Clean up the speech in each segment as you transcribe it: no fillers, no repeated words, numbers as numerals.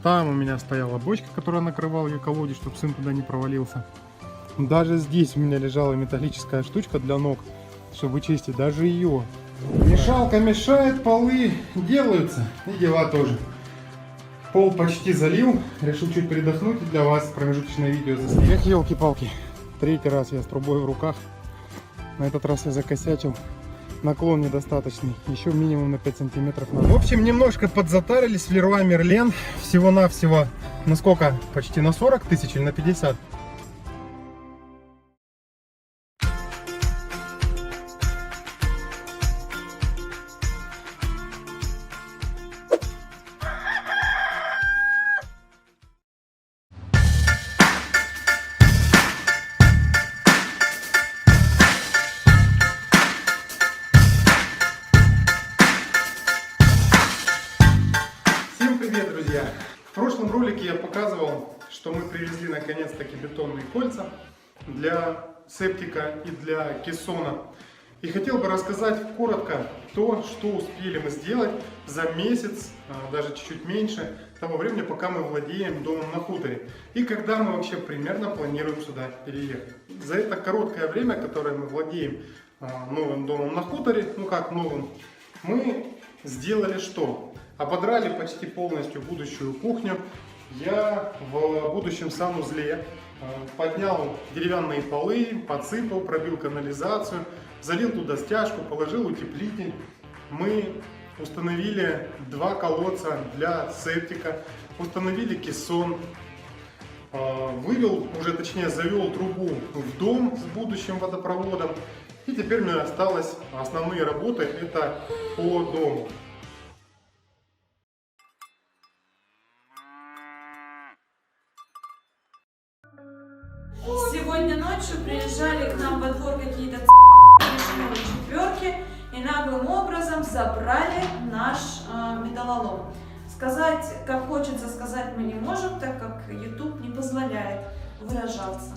Там у меня стояла бочка, которая накрывала ее колодец, чтобы сын туда не провалился. Даже здесь у меня лежала металлическая штучка для ног, чтобы вычистить даже ее. Мешалка мешает, полы делаются и дела тоже. Пол почти залил, решил чуть передохнуть и для вас промежуточное видео заснять. Эх, елки-палки, третий раз я с трубой в руках. На этот раз я закосячил. Наклон недостаточный, еще минимум на 5 сантиметров надо. В общем, немножко подзатарились в Leroy Merlin. Всего-навсего, на сколько? Почти на 40 тысяч или на 50? В прошлом ролике я показывал, что мы привезли наконец-таки бетонные кольца для септика и для кессона. И хотел бы рассказать коротко то, что успели мы сделать за месяц, даже чуть-чуть меньше, того времени, пока мы владеем домом на хуторе. И когда мы вообще примерно планируем сюда переехать. За это короткое время, которое мы владеем новым домом на хуторе, ну как новым, мы сделали что? Ободрали почти полностью будущую кухню. Я в будущем санузле поднял деревянные полы, подсыпал, пробил канализацию, залил туда стяжку, положил утеплитель. Мы установили 2 колодца для септика, установили кессон, вывел, уже точнее завел трубу в дом с будущим водопроводом. И теперь мне осталось основные работы, это по дому. Сегодня ночью приезжали к нам во двор какие-то четверки и наглым образом забрали наш металлолом. Сказать, как хочется сказать, мы не можем, так как YouTube не позволяет выражаться.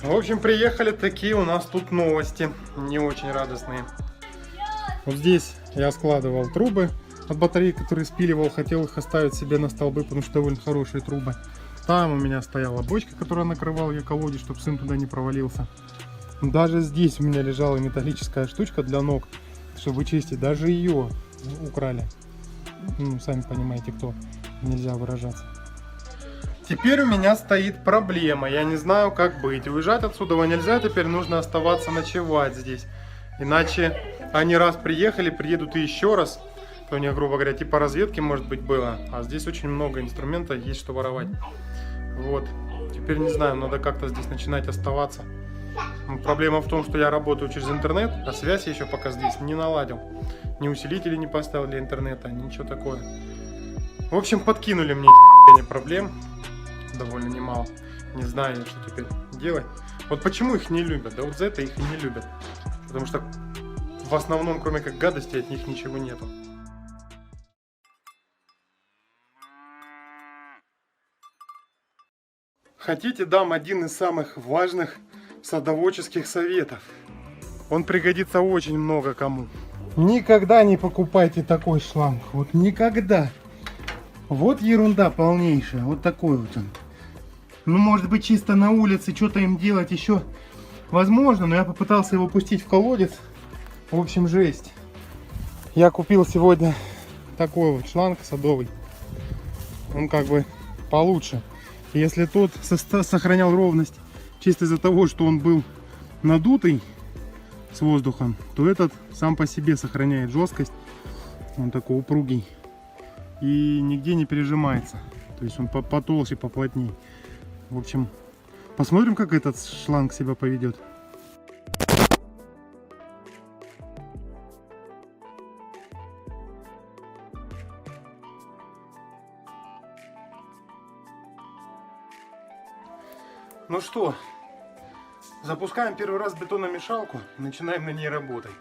В общем, приехали такие у нас тут новости, не очень радостные. Вот здесь я складывал трубы от батареи, которые спиливал, хотел их оставить себе на столбы, потому что довольно хорошие трубы. Там у меня стояла бочка, которая накрывала ее колодец, чтобы сын туда не провалился. Даже здесь у меня лежала металлическая штучка для ног, чтобы вычистить. Даже ее украли. Ну, сами понимаете, кто. Нельзя выражаться. Теперь у меня стоит проблема. Я не знаю, как быть. Уезжать отсюда нельзя, теперь нужно оставаться ночевать здесь. Иначе они раз приехали, приедут и еще раз. То у них, грубо говоря, типа разведки, может быть, было. А здесь очень много инструмента, есть что воровать. Вот. Теперь не знаю, надо как-то здесь начинать оставаться. Но проблема в том, что я работаю через интернет, а связь я еще пока здесь не наладил. Ни усилители не поставил для интернета, ничего такое. В общем, подкинули мне проблем. Довольно немало. Не знаю, что теперь делать. Вот почему их не любят? Да вот за это их и не любят. Потому что в основном, кроме как гадости, от них ничего нету. Хотите, дам один из самых важных садоводческих советов. Он пригодится очень много кому. Никогда не покупайте такой шланг. Вот никогда. Вот ерунда полнейшая. Вот такой вот он. Ну, может быть, чисто на улице что-то им делать еще возможно. Но я попытался его пустить в колодец. В общем, жесть. Я купил сегодня такой вот шланг садовый. Он как бы получше. Если тот сохранял ровность чисто из-за того, что он был надутый с воздухом, то этот сам по себе сохраняет жесткость. Он такой упругий и нигде не пережимается. То есть он потолще, поплотнее. В общем, посмотрим, как этот шланг себя поведет. Ну что, запускаем первый раз бетономешалку и начинаем на ней работать.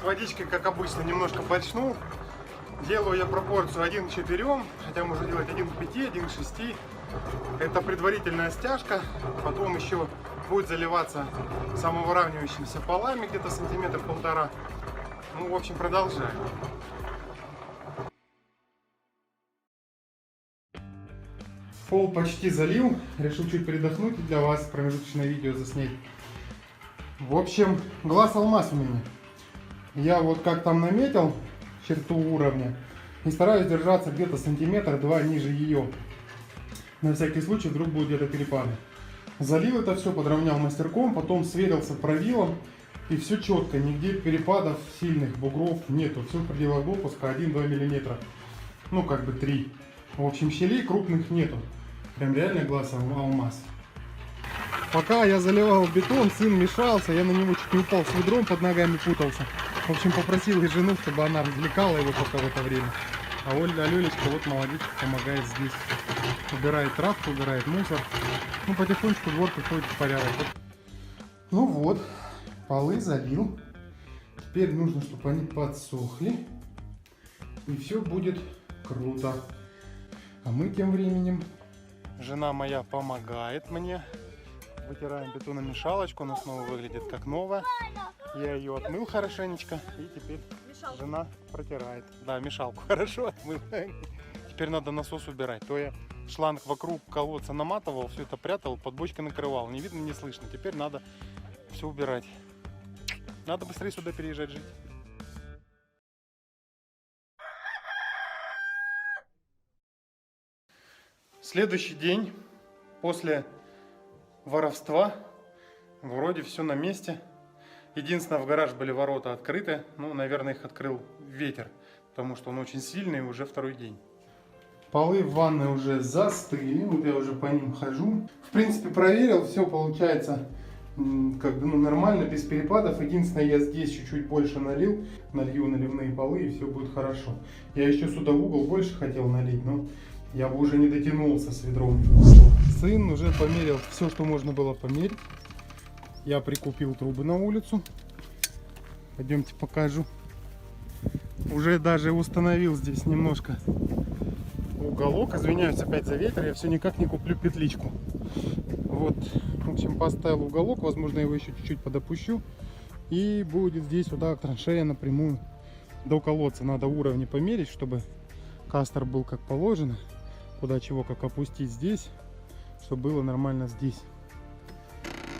водичкой, как обычно, немножко бочнул. Делаю я пропорцию 1 к 4, хотя можно делать 1 к 5, 1 к 6. Это предварительная стяжка. Потом еще будет заливаться самовыравнивающимися полами, где-то сантиметр полтора. Ну, в общем, продолжаем. Пол почти залил. Решил чуть передохнуть и для вас промежуточное видео заснять. В общем, глаз алмаз у меня. Я вот как там наметил черту уровня и стараюсь держаться где-то сантиметр-два ниже ее. На всякий случай, вдруг будет где-то перепады. Залил это все, подровнял мастерком, потом сверился правилом. И все четко, нигде перепадов сильных, бугров нету. Все в пределах допуска 1-2 мм. Ну как бы 3. В общем, щелей крупных нету. Прям реально глаз алмаз. Пока я заливал бетон, сын мешался, я на него чуть не упал с ведром, под ногами путался. В общем, попросил и жену, чтобы она развлекала его пока в это время. А Лёлечка вот молодец, помогает здесь. Убирает травку, убирает мусор. Ну, потихонечку двор приходит в порядок. Ну вот, полы залил. Теперь нужно, чтобы они подсохли. И все будет круто. А мы тем временем... Жена моя помогает мне. Вытираем бетономешалочку, она снова выглядит как новая. Я ее отмыл хорошенечко, и теперь жена протирает. Да, мешалку хорошо отмыл. Теперь надо насос убирать. То я шланг вокруг колодца наматывал, все это прятал, под бочкой накрывал. Не видно, не слышно. Теперь надо все убирать. Надо быстрее сюда переезжать жить. Следующий день после воровства. Вроде все на месте. Единственное, в гараж были ворота открыты. Ну, наверное, их открыл ветер, потому что он очень сильный, уже второй день. Полы в ванной уже застыли. Вот я уже по ним хожу. В принципе, проверил. Все получается как бы, нормально, без перепадов. Единственное, я здесь чуть-чуть больше налил. Налью наливные полы, и все будет хорошо. Я еще сюда в угол больше хотел налить, но я бы уже не дотянулся с ведром. Сын уже померил все, что можно было померить. Я прикупил трубы на улицу. Пойдемте покажу. Уже даже установил здесь немножко уголок. Извиняюсь опять за ветер. Я все никак не куплю петличку. Вот. В общем, поставил уголок. Возможно, его еще чуть-чуть подопущу. И будет здесь вот так траншея напрямую до колодца. Надо уровни померить, чтобы кастер был как положено. Куда чего как опустить здесь, чтобы было нормально здесь.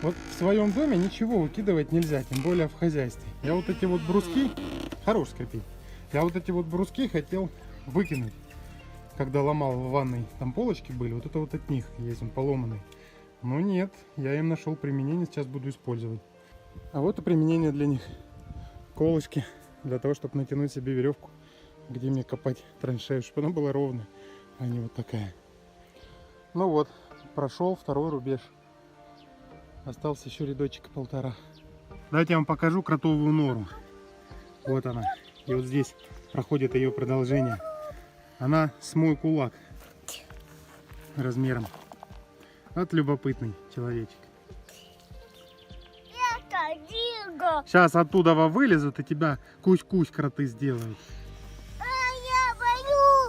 Вот в своем доме ничего выкидывать нельзя, тем более в хозяйстве. Я вот эти вот бруски, хорош скрипить, я вот эти вот бруски хотел выкинуть, когда ломал в ванной, там полочки были, вот это вот от них есть, он поломанный. Но нет, я им нашел применение, сейчас буду использовать. А вот и применение для них. Колышки, для того, чтобы натянуть себе веревку, где мне копать траншею, чтобы она была ровная, а не вот такая. Ну вот, прошел второй рубеж. Остался еще рядочек полтора. Давайте я вам покажу кротовую нору. Вот она. И вот здесь проходит ее продолжение. Она с мой кулак размером. Вот любопытный человечек. Это Диго. Сейчас оттуда вылезут и тебя кусь-кусь кроты сделают. А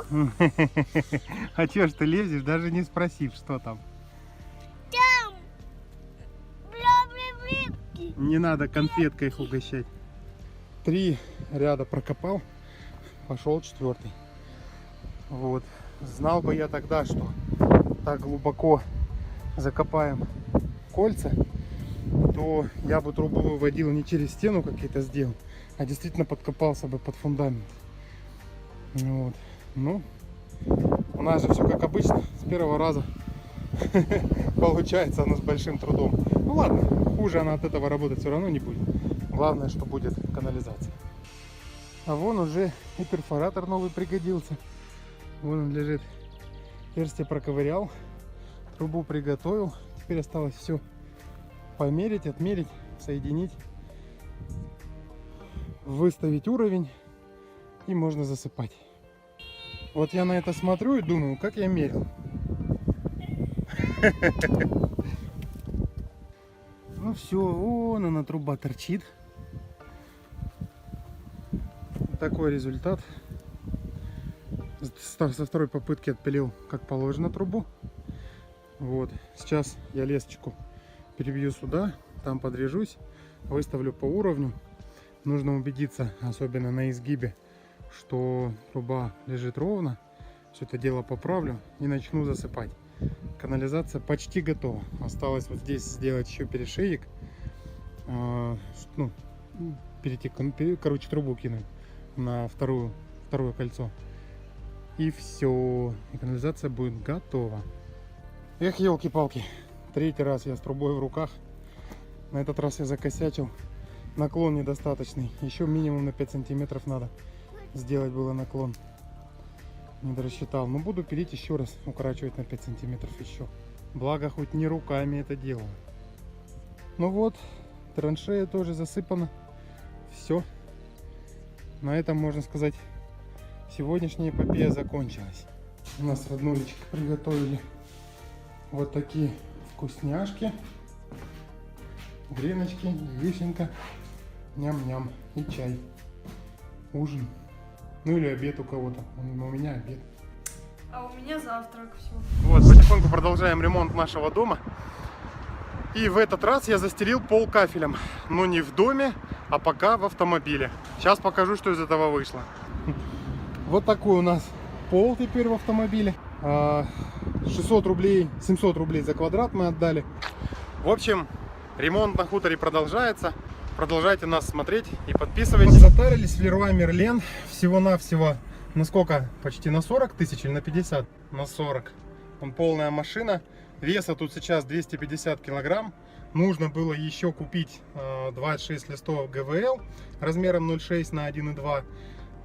я боюсь. А чё ж ты лезешь, даже не спросив, что там? Там. Бля-бля-бля. Не надо конфеткой их угощать. 3 ряда прокопал, пошел 4-й. Вот. Знал бы я тогда, что так глубоко закопаем кольца, то я бы трубу выводил не через стену какие-то сделал, а действительно подкопался бы под фундамент. Вот. Ну, у нас же все как обычно, с первого раза получается оно с большим трудом. Ну ладно, хуже она от этого работать все равно не будет. Главное, что будет канализация. А вон уже и перфоратор новый пригодился. Вон он лежит. Отверстие проковырял, трубу приготовил. Теперь осталось все померить, отмерить, соединить, выставить уровень, и можно засыпать. Вот я на это смотрю и думаю, как я мерил. Ну все, вон она труба торчит. такой результат. Со второй попытки отпилил как положено трубу. Вот. Сейчас я лесочку перебью сюда, там подрежусь, выставлю по уровню. Нужно убедиться, особенно на изгибе, что труба лежит ровно. Все это дело поправлю и начну засыпать. Канализация почти готова. Осталось вот здесь сделать еще перешеек. Ну, короче, трубу кинуть на второе кольцо. И все. И канализация будет готова. Эх, елки-палки. Третий раз я с трубой в руках. На этот раз я закосячил. Наклон недостаточный. Еще минимум на 5 сантиметров надо сделать было наклон. Не дорассчитал. Но буду пилить еще раз. Укорачивать на 5 сантиметров еще. Благо, хоть не руками это делаю. Ну вот. Траншея тоже засыпана. Все. На этом, можно сказать, сегодняшняя эпопея закончилась. У нас роднулечки приготовили вот такие вкусняшки. Греночки, яиченька, ням-ням и чай. Ужин. Ну или обед у кого-то. У меня обед. А у меня завтрак. Все. Вот, потихоньку продолжаем ремонт нашего дома. И в этот раз я застелил пол кафелем. Но не в доме, а пока в автомобиле. Сейчас покажу, что из этого вышло. Вот такой у нас пол теперь в автомобиле. 600 рублей, 700 рублей за квадрат мы отдали. В общем, ремонт на хуторе продолжается. Продолжайте нас смотреть и подписывайтесь. Затарились в Леруа Мерлен всего-навсего на сколько? Почти на 40 тысяч или на 50? На 40. Он полная машина. Веса тут сейчас 250 килограмм. Нужно было еще купить 26 листов ГВЛ размером 0,6 на 1,2.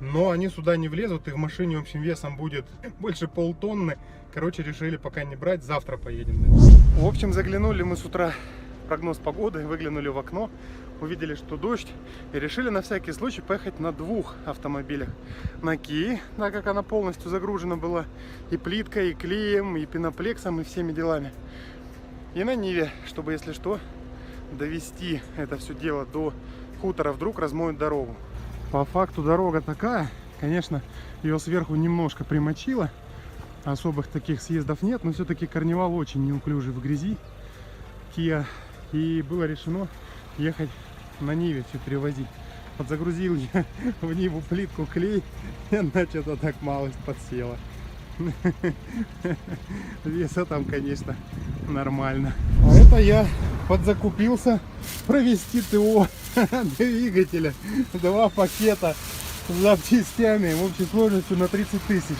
Но они сюда не влезут, и в машине общим весом будет больше полтонны. Короче, решили пока не брать, завтра поедем. В общем, заглянули мы с утра в прогноз погоды, выглянули в окно, увидели, что дождь, и решили на всякий случай поехать на двух автомобилях. На Кии, так как она полностью загружена была и плиткой, и клеем, и пеноплексом, и всеми делами. И на Ниве, чтобы, если что, довести это все дело до хутора, вдруг размоют дорогу. По факту дорога такая, конечно, ее сверху немножко примочило, особых таких съездов нет, но все-таки карнивал очень неуклюжий в грязи, Kia, и было решено ехать на Ниве все перевозить. Подзагрузил я в Ниву плитку, клей, и она что-то так малость подсела. Веса там, конечно, нормально. А это я подзакупился провести ТО двигателя. 2 пакета с запчастями в общей сложностью на 30 тысяч.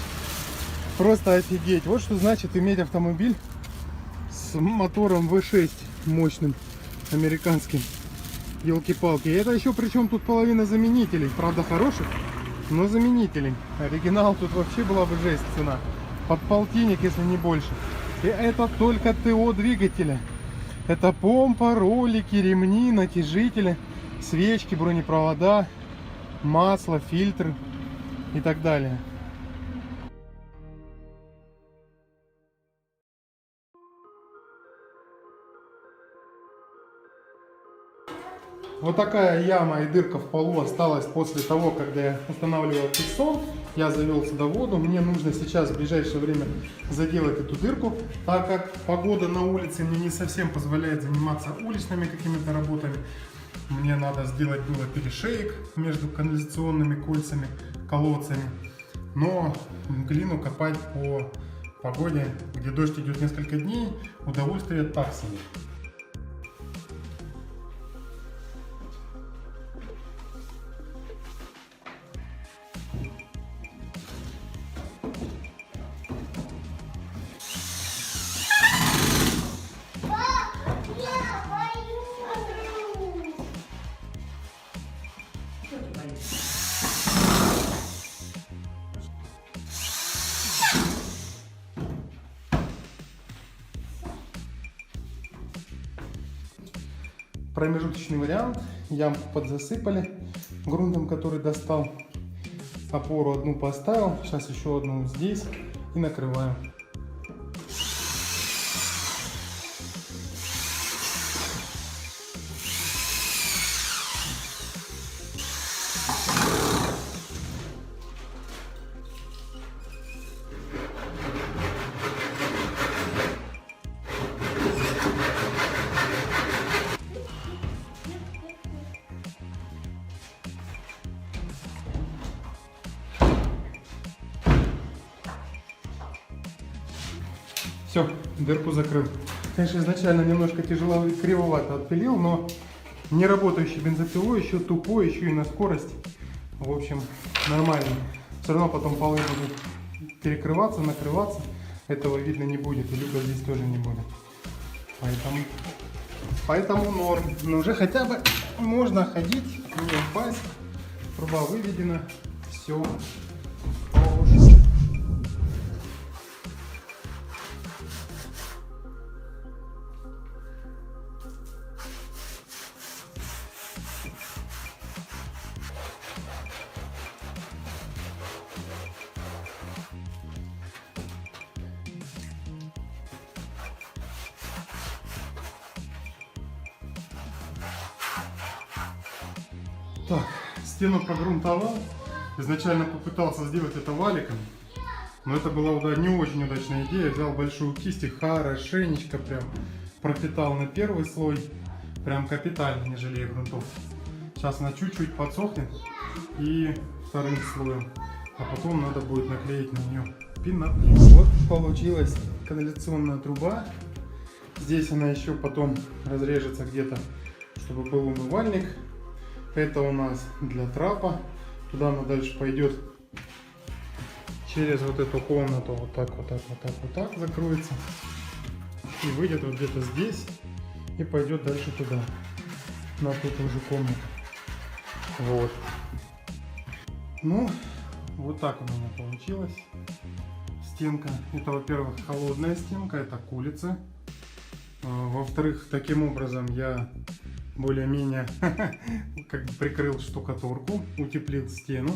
Просто офигеть. Вот что значит иметь автомобиль с мотором V6 мощным, американским. Елки-палки. И это еще причем тут половина заменителей. Правда хороших, но заменителей. Оригинал тут вообще была бы жесть цена. Под полтинник, если не больше. И это только ТО двигателя. Это помпа, ролики, ремни, натяжители, свечки, бронепровода, масло, фильтры и так далее. Вот такая яма и дырка в полу осталась после того, когда я устанавливал кессон. Я завел сюда воду. Мне нужно сейчас в ближайшее время заделать эту дырку, так как погода на улице мне не совсем позволяет заниматься уличными какими-то работами. Мне надо сделать было перешеек между канализационными кольцами, колодцами. Но глину копать по погоде, где дождь идет несколько дней, удовольствие так себе. Промежуточный вариант. Ямку подзасыпали грунтом, который достал. Опору одну поставил. Сейчас еще одну здесь и накрываю. Все, дырку закрыл. Конечно, изначально немножко тяжело и кривовато отпилил, но не работающий бензопилой, еще тупой, еще и на скорость. В общем, нормально. Все равно потом полы будут перекрываться, накрываться. Этого видно не будет, и люка здесь тоже не будет. Поэтому норм. Но уже хотя бы можно ходить, не упасть. Труба выведена. Все. Так, стену погрунтовал. Изначально попытался сделать это валиком, но это была не очень удачная идея. Взял большую кисть и хорошенечко прям пропитал на первый слой. Прям капитально, не жалея грунтов. Сейчас она чуть-чуть подсохнет и вторым слоем. А потом надо будет наклеить на нее пеноплест. Вот получилась канализационная труба. Здесь она еще потом разрежется где-то, чтобы был умывальник. Это у нас для трапа. Туда она дальше пойдет через вот эту комнату. Вот так, вот так, вот так, вот так закроется. И выйдет вот где-то здесь. И пойдет дальше туда. На ту же комнату. Вот. Ну, вот так у меня получилось. Стенка. Это, во-первых, холодная стенка. Это кулица. Во-вторых, таким образом я более-менее как бы прикрыл штукатурку, утеплил стену.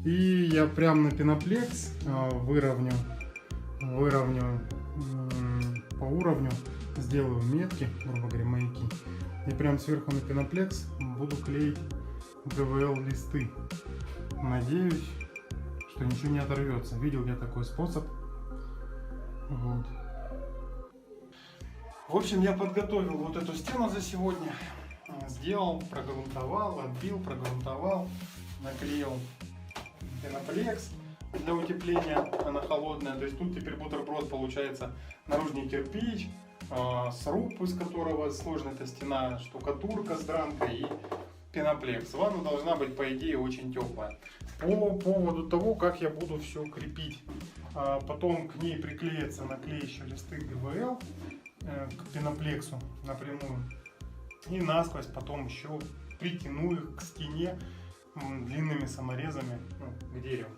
И я прям на пеноплекс выровню по уровню, сделаю метки, грубо говоря, маяки. И прям сверху на пеноплекс буду клеить ГВЛ листы. Надеюсь, что ничего не оторвется. Видел я такой способ. Вот. В общем, я подготовил вот эту стену за сегодня. Сделал, прогрунтовал, отбил, прогрунтовал, наклеил пеноплекс для утепления. Она холодная. То есть тут теперь бутерброд получается наружный кирпич, сруб, из которого сложена эта стена, штукатурка с дранкой и пеноплекс. Ванна должна быть, по идее, очень теплая. По поводу того, как я буду все крепить. Потом к ней приклеятся наклеящие листы ГВЛ к пеноплексу напрямую. И насквозь потом еще притяну их к стене длинными саморезами к дереву.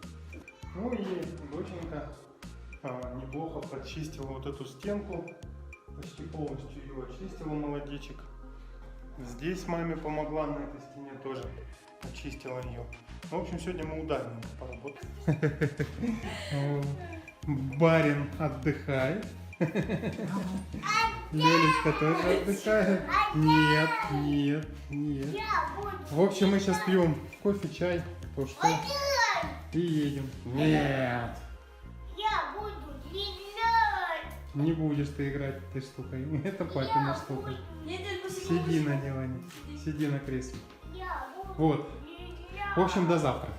Ну и доченька неплохо подчистила вот эту стенку. Почти полностью ее очистила, молодечек. Здесь маме помогла на этой стене тоже. Очистила ее. В общем, сегодня мы ударно поработали. Барин отдыхает. Лелечка тоже отдыхает. Нет, нет, нет. В общем, мы сейчас пьем кофе, чай, то что и едем. Нет. Я буду играть. Не будешь ты играть этой штукой. Это папина штука. Сиди на диване. Сиди на кресле. Я буду Вот. В общем, до завтра.